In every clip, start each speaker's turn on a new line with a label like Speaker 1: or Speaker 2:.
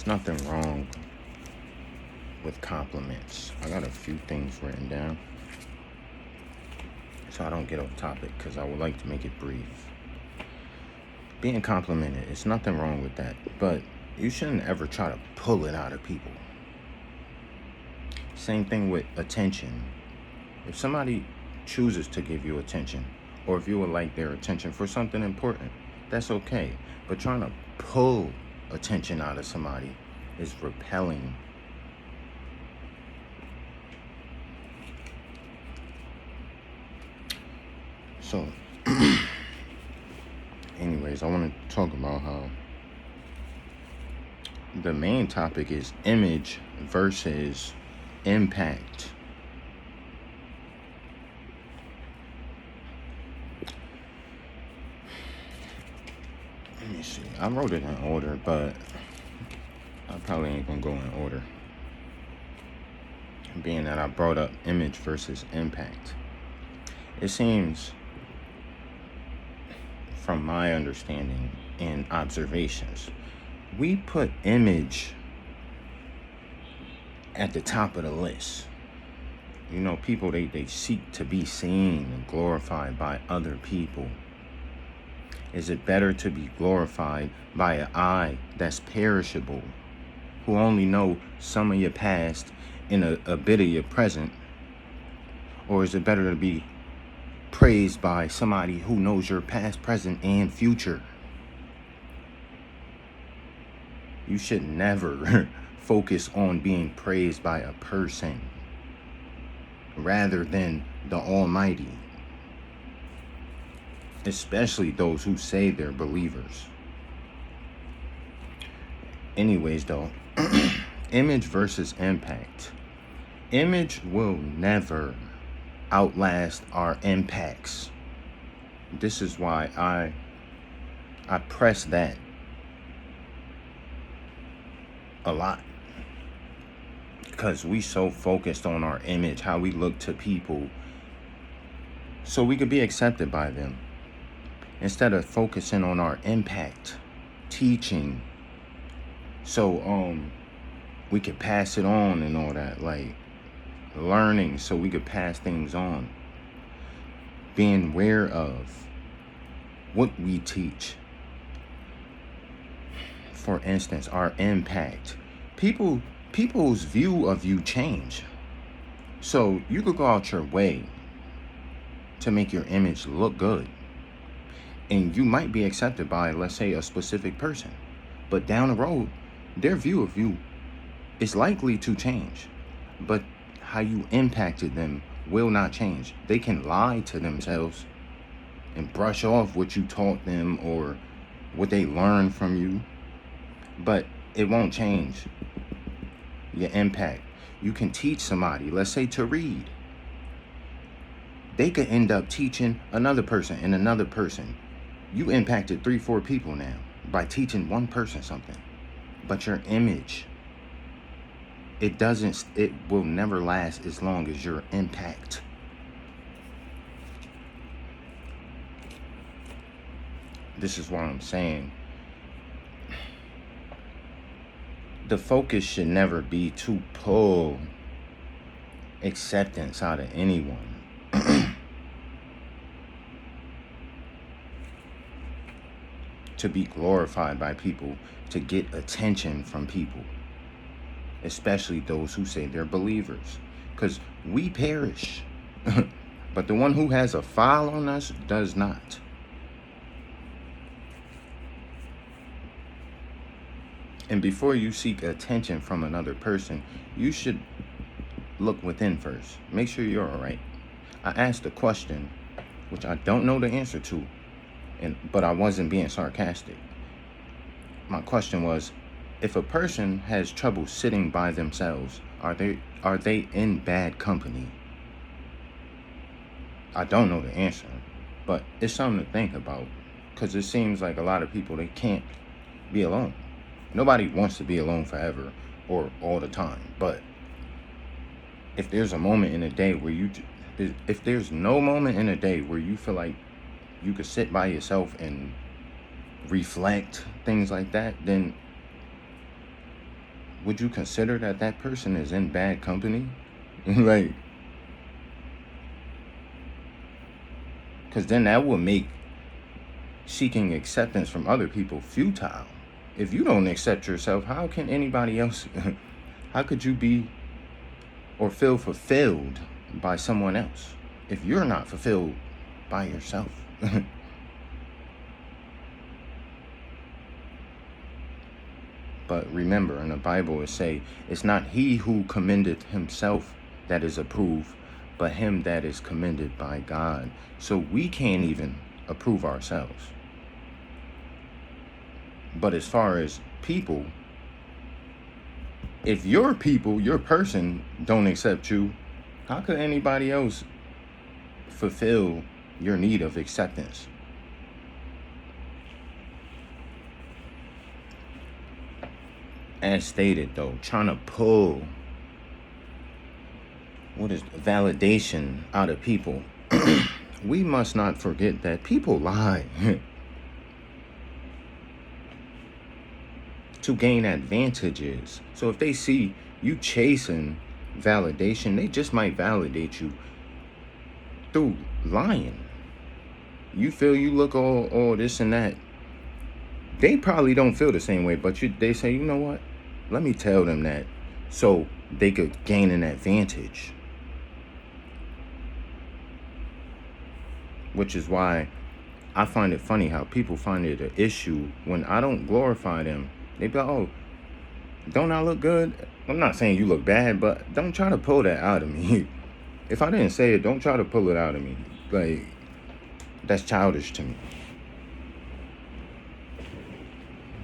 Speaker 1: nothing wrong with compliments. I got a few things written down so I don't get off topic because I would like to make it brief. Being complimented, it's nothing wrong with that, but you shouldn't ever try to pull it out of people. Same thing with attention. If somebody chooses to give you attention, or if you would like their attention for something important, that's okay. But trying to pull attention out of somebody is repelling. So, anyways, I want to talk about how the main topic is image versus impact. Let me see. I wrote it in order, but I probably ain't gonna go in order. Being that I brought up image versus impact. It seems, from my understanding and observations, we put image at the top of the list. You know, people, they seek to be seen and glorified by other people. Is it better to be glorified by an eye that's perishable, who only know some of your past and a bit of your present? Or is it better to be praised by somebody who knows your past, present, and future? You should never focus on being praised by a person rather than the Almighty, especially those who say they're believers. Anyways, though, image versus impact. Image will never outlast our impacts. This is why I press that a lot, because we so focused on our image, how we look to people so we could be accepted by them, instead of focusing on our impact, teaching, so we could pass it on and all that, like learning so we could pass things on, being aware of what we teach. For instance, our impact. People's view of you change. So you could go out your way to make your image look good, and you might be accepted by, let's say, a specific person, but down the road, their view of you is likely to change. But how you impacted them will not change. They can lie to themselves and brush off what you taught them or what they learned from you, but it won't change your impact. You can teach somebody, let's say, to read. They could end up teaching another person and another person. You impacted 3-4 people now by teaching one person something. But your image, it will never last as long as your impact. This is what I'm saying. The focus should never be to pull acceptance out of anyone. To be glorified by people, to get attention from people, especially those who say they're believers, because we perish. But the one who has a file on us does not. And before you seek attention from another person, you should look within first. Make sure you're all right. I asked a question, which I don't know the answer to, but I wasn't being sarcastic. My question was, if a person has trouble sitting by themselves, are they in bad company? I don't know the answer, but it's something to think about, because it seems like a lot of people, they can't be alone. Nobody wants to be alone forever or all the time, but if there's a moment in a day where if there's no moment in a day where you feel like you could sit by yourself and reflect, things like that, then would you consider that that person is in bad company? Like, because then that would make seeking acceptance from other people futile. If you don't accept yourself, how can anybody else? How could you be or feel fulfilled by someone else if you're not fulfilled by yourself? But remember, in the Bible it say, it's not he who commendeth himself that is approved, but him that is commended by God. So we can't even approve ourselves. But as far as people, if your people, your person don't accept you, how could anybody else fulfill your need of acceptance? As stated though, trying to pull what is validation out of people. We must not forget that people lie to gain advantages. So if they see you chasing validation, they just might validate you through lying. You feel you look all this and that. They probably don't feel the same way, but they say, you know what? Let me tell them that so they could gain an advantage. Which is why I find it funny how people find it an issue when I don't glorify them. They be like, oh, don't I look good? I'm not saying you look bad, but don't try to pull that out of me. If I didn't say it, don't try to pull it out of me. Like, that's childish to me.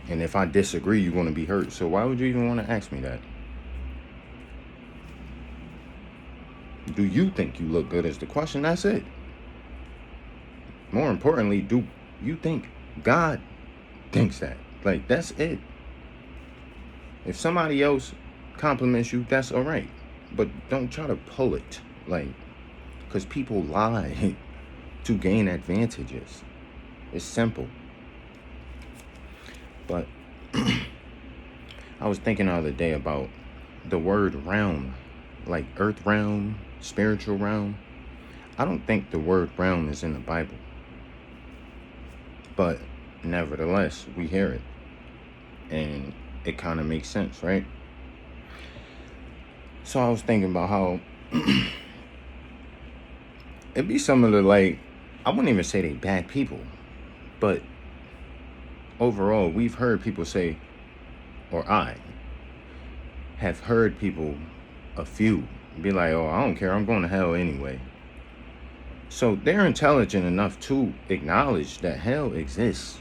Speaker 1: And if I disagree, you're going to be hurt. So why would you even want to ask me that? Do you think you look good is the question? That's it. More importantly, do you think God thinks that? Like, that's it. If somebody else compliments you, that's all right. But don't try to pull it. Like, because people lie to gain advantages. It's simple. But I was thinking the other day about the word realm, like earth realm, spiritual realm. I don't think the word realm is in the Bible. But nevertheless, we hear it. And it kind of makes sense, right? So I was thinking about how it'd be some of the, like, I wouldn't even say they bad people, but overall, we've heard people say, or I have heard people, a few, be like, oh, I don't care, I'm going to hell anyway. So they're intelligent enough to acknowledge that hell exists.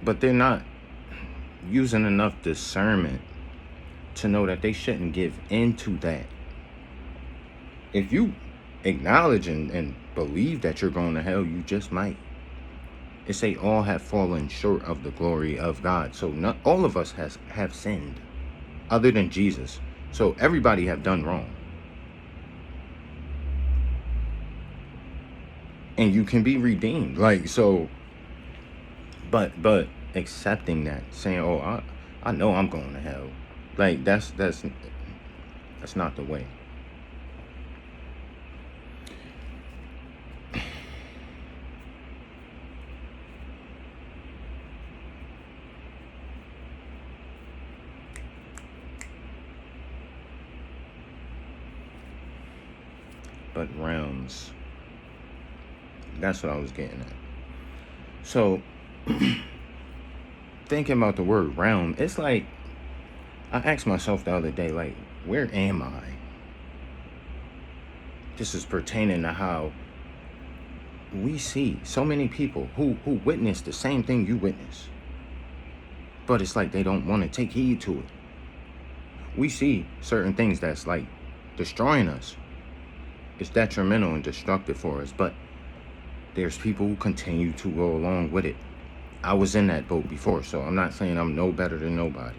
Speaker 1: But they're not using enough discernment to know that they shouldn't give into that. If you acknowledge and believe that you're going to hell, you just might. It say all have fallen short of the glory of God. So not all of us have sinned, other than Jesus. So everybody have done wrong. And you can be redeemed. Like, so, but accepting that, saying, oh, I know I'm going to hell. Like, that's not the way. But realms, that's what I was getting at. So thinking about the word realm, it's like I asked myself the other day, like, where am I? This is pertaining to how we see so many people who witness the same thing you witness, but it's like they don't want to take heed to it. We see certain things that's like destroying us. It's detrimental and destructive for us, but there's people who continue to go along with it. I was in that boat before, so I'm not saying I'm no better than nobody.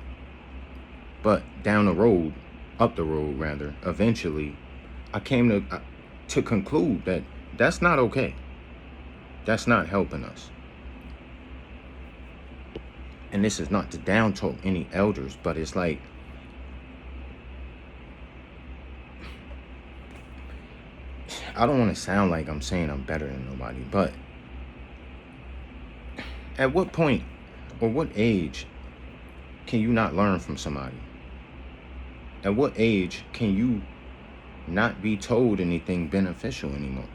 Speaker 1: But down the road, up the road rather, eventually, I came to conclude that that's not okay. That's not helping us. and this is not to down talk any elders, but it's like, I don't want to sound like I'm saying I'm better than nobody, but at what point or what age can you not learn from somebody? At what age can you not be told anything beneficial anymore?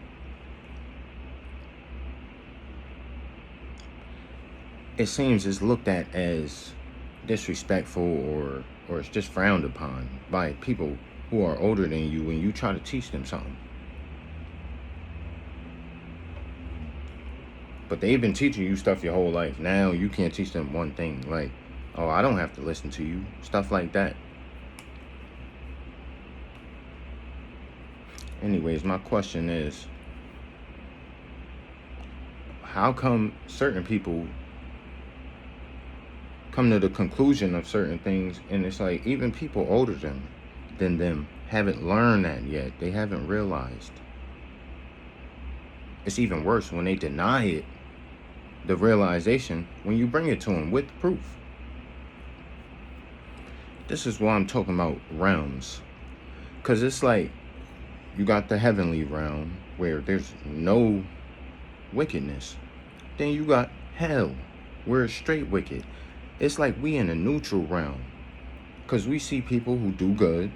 Speaker 1: It seems it's looked at as disrespectful or it's just frowned upon by people who are older than you when you try to teach them something. But they've been teaching you stuff your whole life. Now you can't teach them one thing. Like, oh, I don't have to listen to you. Stuff like that. Anyways, my question is, how come certain people come to the conclusion of certain things, and it's like even people older than them haven't learned that yet. They haven't realized. It's even worse when they deny it, the realization, when you bring it to them with proof. This is why I'm talking about realms. Because it's like, you got the heavenly realm where there's no wickedness. Then you got hell where it's straight wicked. It's like we in a neutral realm. Because we see people who do good,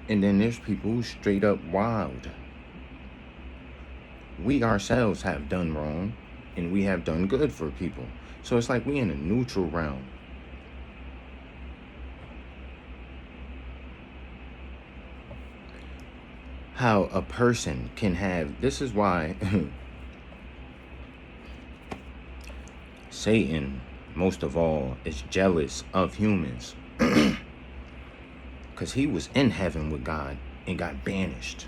Speaker 1: and then there's people who straight up wild. We ourselves have done wrong, and we have done good for people. So it's like we in a neutral realm. How a person can have, this is why Satan, most of all, is jealous of humans. Because he was in heaven with God and got banished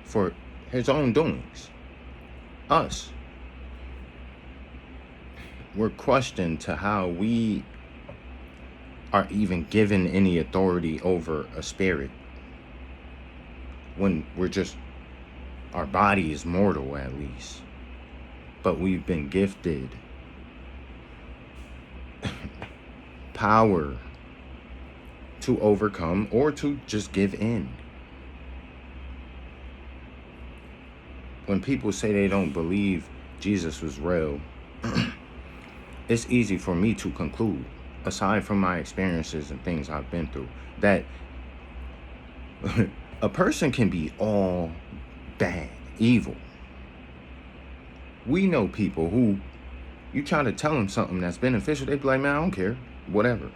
Speaker 1: for his own doings. Us, we're questioned to how we are even given any authority over a spirit when we're just, our body is mortal at least, but we've been gifted power to overcome or to just give in. When people say they don't believe Jesus was real, it's easy for me to conclude, aside from my experiences and things I've been through, that a person can be all bad, evil. We know people who, you try to tell them something that's beneficial, they be like, man, I don't care, whatever.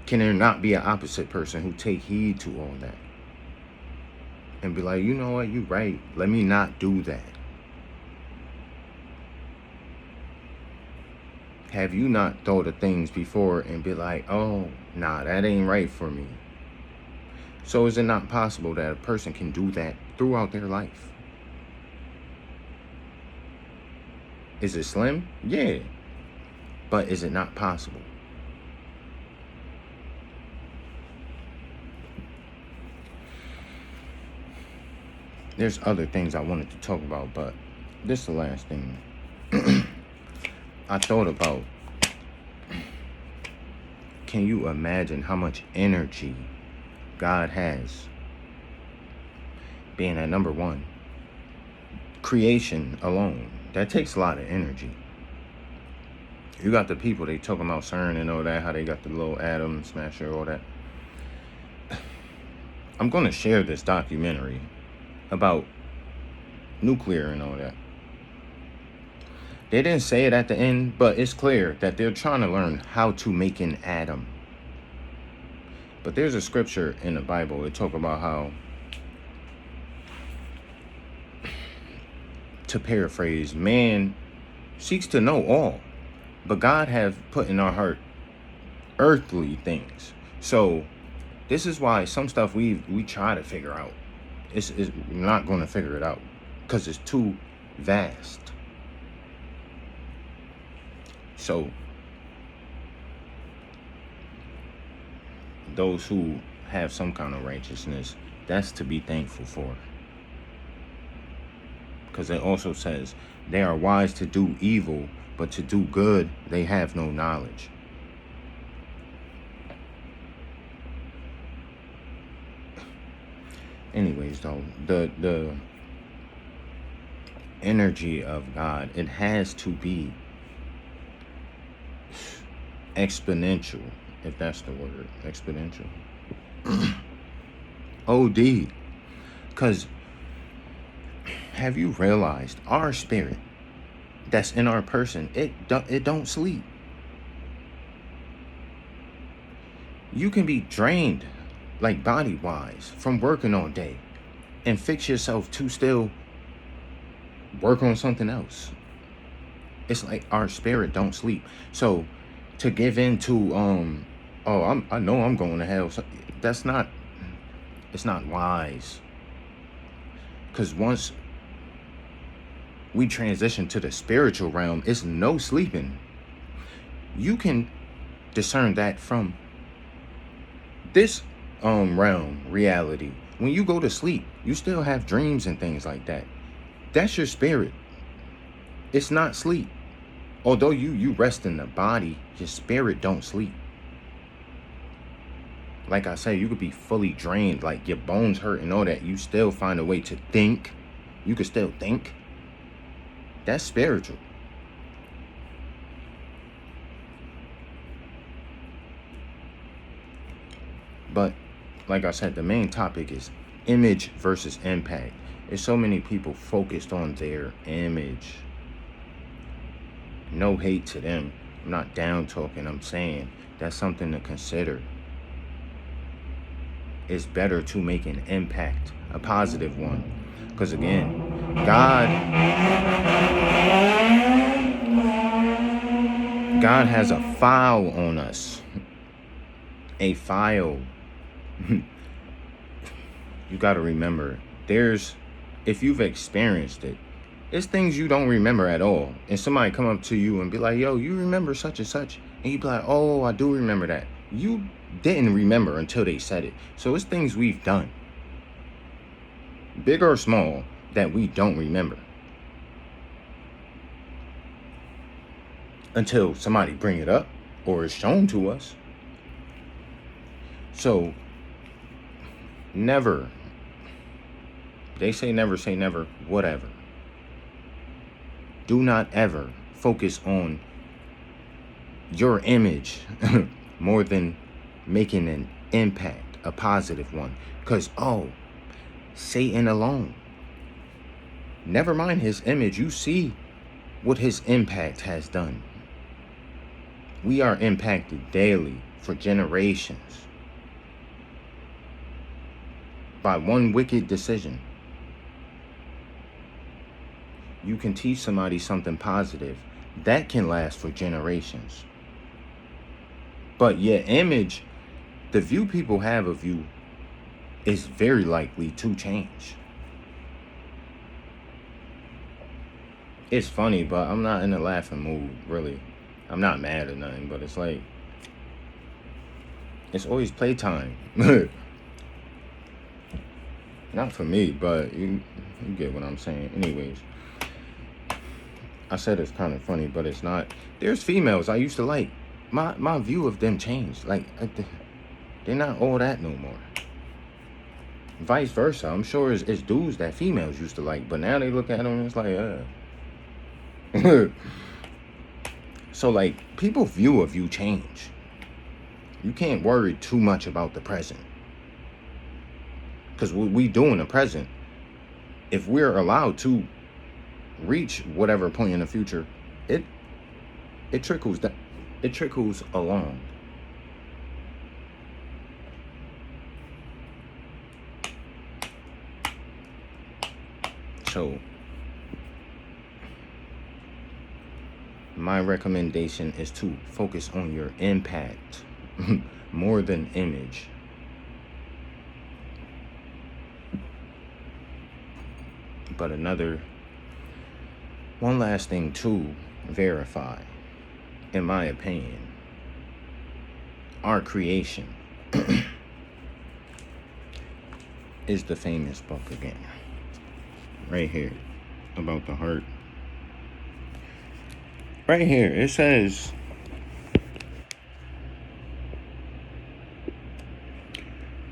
Speaker 1: Can there not be an opposite person who take heed to all that and be like, you know what, you're right, let me not do that? Have you not thought of things before and be like, oh, nah, that ain't right for me? So is it not possible that a person can do that throughout their life? Is it slim? Yeah. But is it not possible? There's other things I wanted to talk about, but this is the last thing. I thought about, can you imagine how much energy God has? Being at number one, creation alone, that takes a lot of energy. You got the people, they talking about CERN and all that, how they got the little atom smasher, all that. I'm going to share this documentary about nuclear and all that. They didn't say it at the end, but it's clear that they're trying to learn how to make an atom. But there's a scripture in the Bible that talk about how, to paraphrase, man seeks to know all, but God have put in our heart earthly things. So this is why some stuff we try to figure out, it's we're not going to figure it out because it's too vast. So those who have some kind of righteousness, that's to be thankful for. Because it also says they are wise to do evil, but to do good, they have no knowledge. Anyways, though, the energy of God, it has to be exponential, if that's the word, exponential. OD. Because have you realized our spirit that's in our person, it don't sleep. You can be drained, like body-wise, from working all day and fix yourself to still work on something else. It's like our spirit don't sleep. So to give in to I know I'm going to hell, so that's not, it's not wise. Because once we transition to the spiritual realm, it's no sleeping. You can discern that from this realm, reality. When you go to sleep, you still have dreams and things like that. That's your spirit. It's not sleep. Although you rest in the body, your spirit don't sleep. Like I said, you could be fully drained, like your bones hurt and all that. You still find a way to think. You could still think. That's spiritual. But like I said, the main topic is image versus impact. There's so many people focused on their image. No hate to them. I'm not down talking. I'm saying that's something to consider. It's better to make an impact, a positive one. Because again, God has a file on us. A file. You got to remember, if you've experienced it, it's things you don't remember at all. And somebody come up to you and be like, yo, you remember such and such? And you be like, oh, I do remember that. You didn't remember until they said it. So it's things we've done, big or small, that we don't remember until somebody bring it up or it's shown to us. So never, they say never say never, whatever. Do not ever focus on your image more than making an impact, a positive one. Because, Satan alone, never mind his image, you see what his impact has done. We are impacted daily for generations by one wicked decision. You can teach somebody something positive that can last for generations. But your image, the view people have of you, is very likely to change. It's funny, but I'm not in a laughing mood, really. I'm not mad or nothing, but it's like, it's always playtime. Not for me, but you get what I'm saying. Anyways, I said it's kind of funny, but it's not. There's females I used to like. My view of them changed. Like, they're not all that no more. Vice versa. I'm sure it's dudes that females used to like, but now they look at them and it's like, So, like, people's view of you change. You can't worry too much about the present. Because what we do in the present, if we're allowed to reach whatever point in the future, it trickles down. It trickles along. So my recommendation is to focus on your impact more than image. But one last thing to verify, in my opinion, our creation is the famous book again, right here, about the heart. Right here, it says,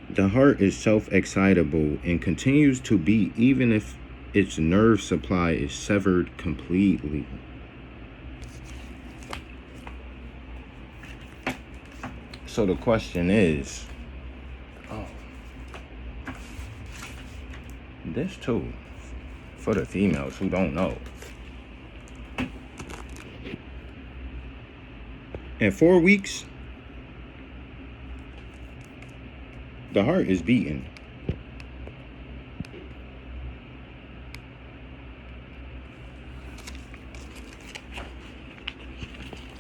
Speaker 1: the heart is self-excitable and continues to beat even if its nerve supply is severed completely. So the question is, oh, this too, for the females who don't know. In 4 weeks, the heart is beating.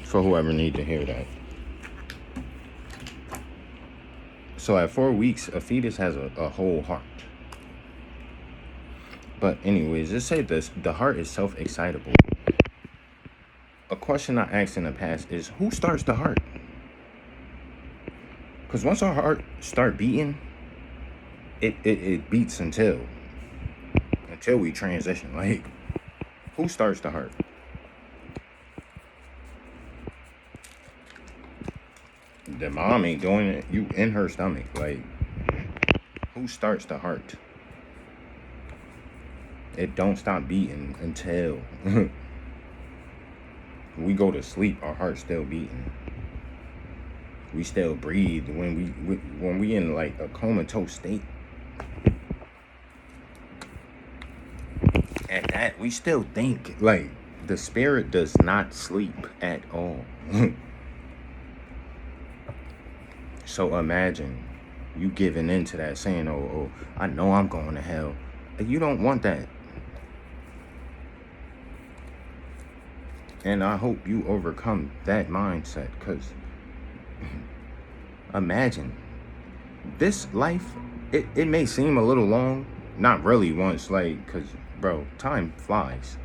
Speaker 1: For whoever need to hear that. So at 4 weeks, a fetus has a whole heart. But anyways, let's say this, the heart is self-excitable. A question I asked in the past is, who starts the heart? Because once our heart start beating, it beats until we transition. Like, who starts the heart? The mom ain't doing it. You in her stomach. Like, who starts the heart? It don't stop beating until we go to sleep. Our heart's still beating. We still breathe when we in like a comatose state. At that, we still think. Like, the spirit does not sleep at all. So imagine you giving into that, saying, oh, I know I'm going to hell. You don't want that. And I hope you overcome that mindset, because imagine this life, it may seem a little long, not really once, like, because, bro, time flies.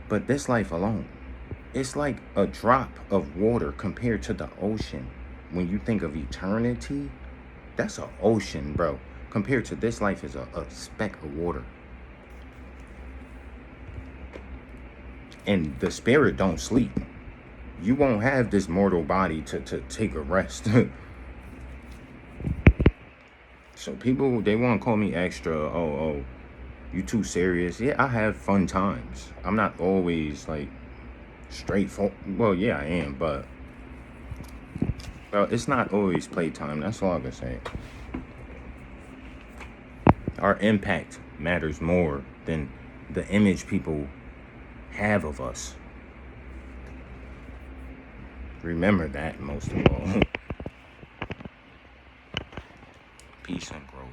Speaker 1: But this life alone, it's like a drop of water compared to the ocean. When you think of eternity, that's an ocean, bro. Compared to this life is a speck of water. And the spirit don't sleep. You won't have this mortal body to take a rest. So people, they want to call me extra. Oh, you too serious. Yeah, I have fun times. I'm not always like straightforward. Well, yeah, I am, but well, it's not always playtime. That's all I can say. Our impact matters more than the image people have of us. Remember that most of all. Peace and growth.